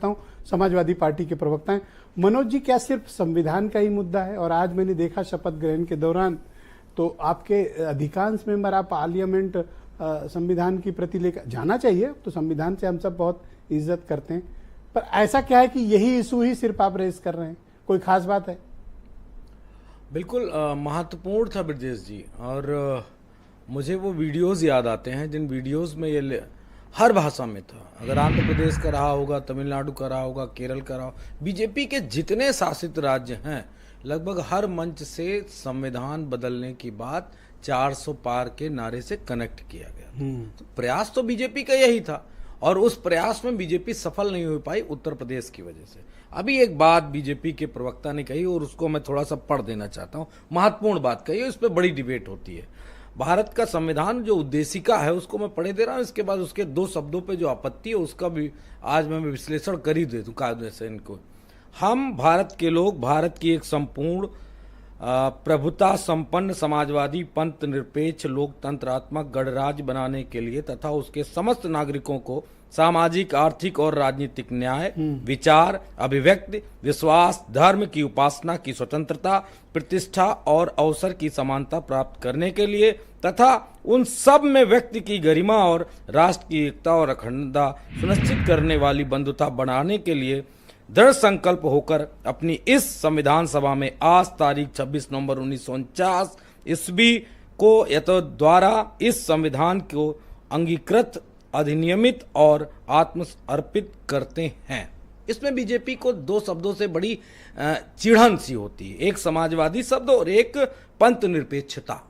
हूं समाजवादी पार्टी के प्रवक्ता हैं मनोज जी। क्या सिर्फ संविधान का ही मुद्दा है? और आज मैंने देखा शपथ ग्रहण के दौरान तो आपके अधिकांश मेंबर आप पार्लियामेंट संविधान की प्रति लेकर जाना चाहिए, तो संविधान से हम सब बहुत इज्जत करते हैं, पर ऐसा क्या है कि यही इशू ही सिर्फ आप रेस कर रहे हैं? कोई खास बात है? बिल्कुल महत्वपूर्ण था ब्रजेश जी। और मुझे वो वीडियोस याद आते हैं जिन वीडियोस में ये हर भाषा में था। अगर आंध्र प्रदेश का रहा होगा, तमिलनाडु का रहा होगा, केरल का रहा होगा, बीजेपी के जितने शासित राज्य हैं लगभग हर मंच से संविधान बदलने की बात 400 पार के नारे से कनेक्ट किया गया। तो प्रयास तो बीजेपी का यही था और उस प्रयास में बीजेपी सफल नहीं हो पाई उत्तर प्रदेश की वजह से। अभी एक बात बीजेपी के प्रवक्ता ने कही और उसको मैं थोड़ा सा पढ़ देना चाहता हूं। महत्वपूर्ण बात कही है, इस पर बड़ी डिबेट होती है। भारत का संविधान जो उद्देशिका है उसको मैं पढ़े दे रहा हूं, इसके बाद उसके 2 शब्दों पे जो आपत्ति है उसका भी आज मैं विश्लेषण कर ही दे दूं कायदे से इनको। हम भारत के लोग भारत की एक संपूर्ण प्रभुता संपन्न समाजवादी पंथ निरपेक्ष लोकतंत्रात्मक गणराज्य बनाने के लिए तथा उसके समस्त नागरिकों को सामाजिक, आर्थिक और राजनीतिक न्याय, विचार, अभिव्यक्ति, विश्वास, धर्म की उपासना की स्वतंत्रता, प्रतिष्ठा और अवसर की समानता प्राप्त करने के लिए तथा उन सब में व्यक्ति की गरिमा और राष्ट्र की एकता और अखंडता सुनिश्चित करने वाली बंधुता बढ़ाने के लिए दृढ़ संकल्प होकर अपनी इस संविधान सभा में आज तारीख 26 नवंबर 1949 ईस्वी को यतो द्वारा इस संविधान को अंगीकृत, अधिनियमित और आत्मसमर्पित करते हैं। इसमें बीजेपी को 2 शब्दों से बड़ी चिढ़न सी होती है, एक समाजवादी शब्द और एक पंथ निरपेक्षता।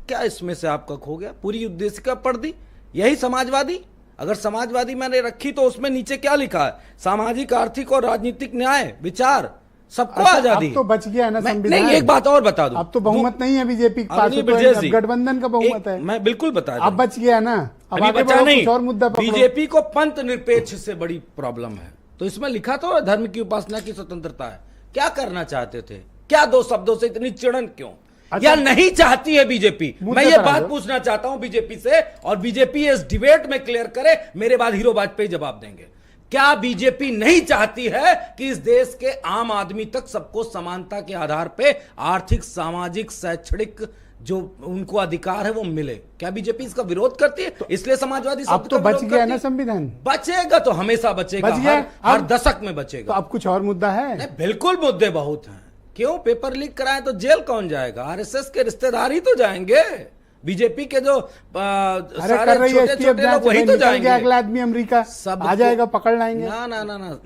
क्या इसमें से आपका खो गया? पूरी उद्देशिका पढ़ दी, यही समाजवादी। अगर समाजवादी मैंने रखी तो उसमें नीचे क्या लिखा है? सामाजिक, आर्थिक और राजनीतिक न्याय, विचार, सबको आजादी। अब तो बच गया ना संविधान। नहीं, एक बात और बता दूं, अब तो बहुमत नहीं है बीजेपी के पास, तो गठबंधन का बहुमत है। मैं बिल्कुल बता दूं, अब बच गया ना, अब आगे बचा नहीं। और मुद्दा बीजेपी को पंथ निरपेक्ष से बड़ी प्रॉब्लम है, तो इसमें लिखा तो धर्म की उपासना की स्वतंत्रता है। क्या करना चाहते थे? क्या 2 शब्दों से इतनी चिड़न क्यों? या नहीं चाहती है बीजेपी? मैं ये बात पूछना चाहता हूं बीजेपी से, और बीजेपी इस डिबेट में क्लियर करे, मेरे बाद हीरो वाजपेयी जवाब देंगे। क्या बीजेपी नहीं चाहती है कि इस देश के आम आदमी तक सबको समानता के आधार पे आर्थिक, सामाजिक, शैक्षणिक जो उनको अधिकार है वो मिले? क्या बीजेपी इसका विरोध करती है? तो इसलिए समाजवादी अब तो बच गया ना संविधान। बचेगा तो हमेशा बचेगा, हर दशक में बचेगा। तो अब कुछ और मुद्दा है? नहीं, बिल्कुल मुद्दे बहुत हैं। क्यों? पेपर लीक कराएं तो जेल कौन जाएगा? आरएसएस के रिश्तेदार ही तो जाएंगे। बीजेपी के जो सारे छोटे-छोटे लोग वही तो जाएंगे। अगला आदमी अमेरिका आ जाएगा, पकड़ लाएंगे। ना,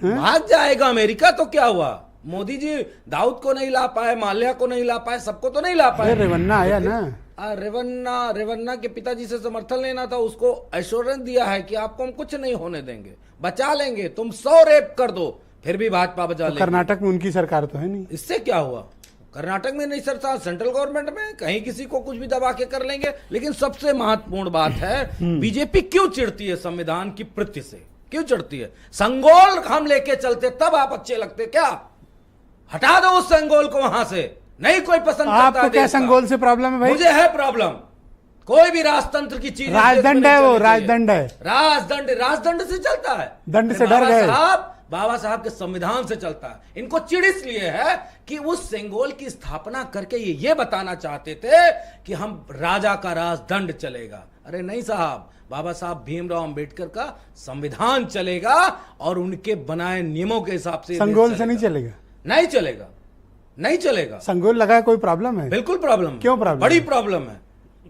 भाग जाएगा अमेरिका तो क्या हुआ? मोदी जी दाऊद को नहीं ला पाए, माल्या को नहीं ला पाए, सबको तो नहीं ला पाए। रेवन्ना आया ना, रेवन्ना के पिताजी से समर्थन लेना था, उसको एश्योरेंस दिया है कि आपको हम कुछ नहीं होने देंगे, बचा लेंगे, तुम 100 रेप कर दो फिर भी भाजपा बचा लेंगे। कर्नाटक में उनकी सरकार तो है नहीं, इससे क्या हुआ? कर्नाटक में नहीं सरकार, सेंट्रल गवर्नमेंट में कहीं किसी को कुछ भी दबा के कर लेंगे। लेकिन सबसे महत्वपूर्ण बात है बीजेपी क्यों चिढ़ती है संविधान की प्रति से? क्यों चिढ़ती है? संगोल हम लेके चलते तब आप अच्छे लगते क्या? हटा दो उस संगोल को वहां से, नहीं कोई पसंद करता। आपको क्या संगोल से प्रॉब्लम है भाई? मुझे है प्रॉब्लम। कोई भी राजतंत्र की चीज, राजदंड है, वो राजदंड है, राजदंड से चलता है। दंड से डर गए। बाबा साहब के संविधान से चलता है। इनको चिढ़ इसलिए है कि उस सेंगोल की स्थापना करके ये बताना चाहते थे कि हम राजा का राजदंड चलेगा। अरे नहीं साहब, बाबा साहब भीमराव अंबेडकर का संविधान चलेगा और उनके बनाए नियमों के हिसाब से। संगोल से नहीं चलेगा, नहीं चलेगा, नहीं चलेगा। संगोल लगा कोई प्रॉब्लम है? बिल्कुल प्रॉब्लम। क्यों प्रॉब्लम? बड़ी प्रॉब्लम है।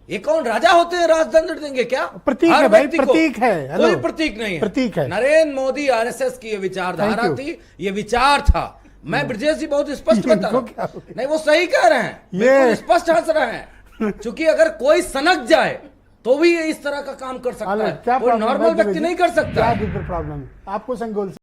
ये कौन राजा होते हैं राजदंड देंगे क्या? प्रतीक है भाई, प्रतीक है। कोई प्रतीक नहीं है, प्रतीक है। नरेंद्र मोदी आरएसएस की ये विचारधारा थी, ये विचार था। मैं ब्रजेश जी बहुत स्पष्ट बता रहा हूं। नहीं, वो सही कह रहे हैं, बिल्कुल स्पष्ट हंस रहे हैं। क्योंकि अगर कोई सनक जाए तो भी ये इस तरह का काम कर सकता है, कोई नॉर्मल व्यक्ति नहीं कर सकता। क्या प्रॉब्लम है आपको संगोल से?